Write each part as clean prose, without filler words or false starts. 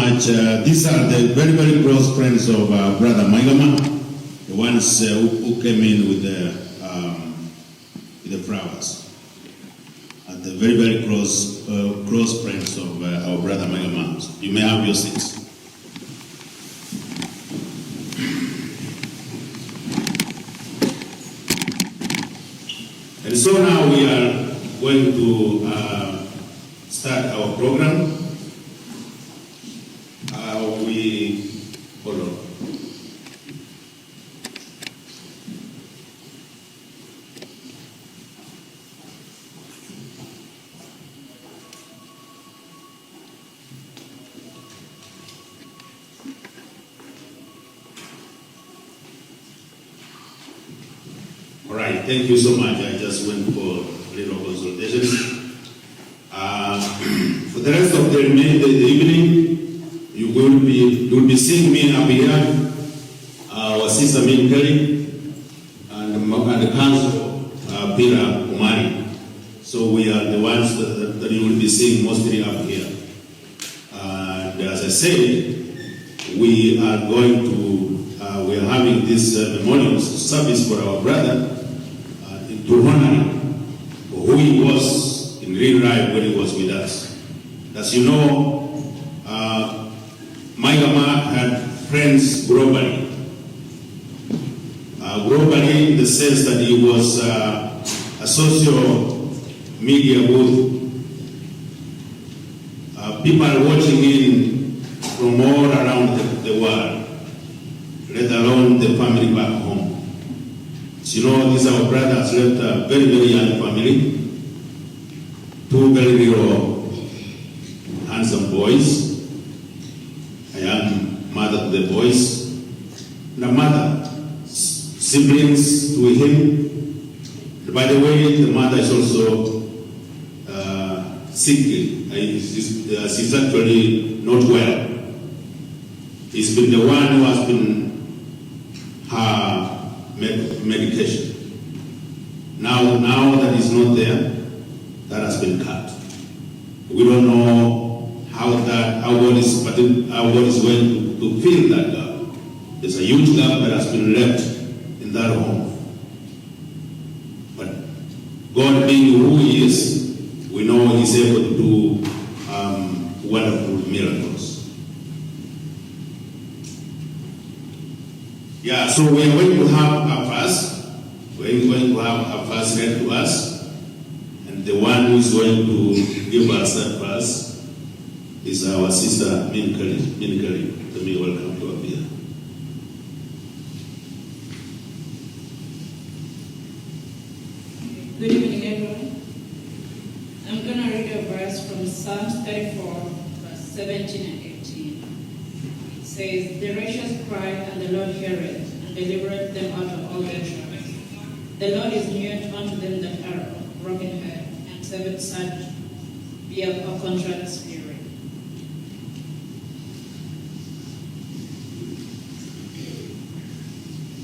much. These are the very, very close friends of Brother Maigama, the ones who came in with the flowers. The very, very close friends of our Brother Maigama. You may have your seats. And so now we are going to start our program. Hold on. All right, thank you so much. I just went for a little consultation. For the rest of the evening, you will be seeing me up here, our sister Min Kelly, and the council, Peter Umari. So we are the ones that you will be seeing mostly up here. And as I said, we are having this memorial service for our brother to honor him for who he was in real life when he was with us. As you know, Maigama had friends globally. Globally in the sense that he was a social media booth. People are watching him from all around the world, let alone the family back home. As you know, these our brothers left a very, very young family, two very little handsome boys, a young mother to the boys, and a mother, siblings to him. By the way, the mother is also sick. She's actually not well. He's been the one who has been her medication. Now that he's not there, that has been cut. We don't know how God is going to fill that gap. There's a huge gap that has been left in that home. But God being who He is, we know He's able to do wonderful miracles. Yeah, so we are going to have a fast. We're going to have a fast read to us. And the one who is going to give us that fast is our sister Min Kelly. Min Kelly, let me welcome to up here. Good evening, everyone. I'm going to read a verse from Psalms 34, verse 17 and 18. It says, "The righteous cry, and the Lord heareth, and delivereth them out of all their troubles. The Lord is near unto them that are broken heart, and saveth such be of a contrite spirit."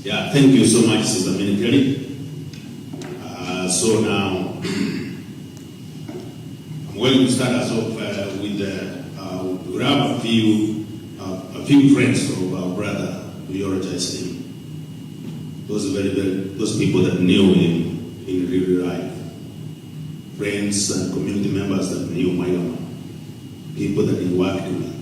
Yeah, thank you so much, Sister Min Kelly. So now, I'm going to start us off with we have a few friends of our brother, we eulogize him. Those people that knew him in real life. Friends and community members that knew Maigama. People that he worked with.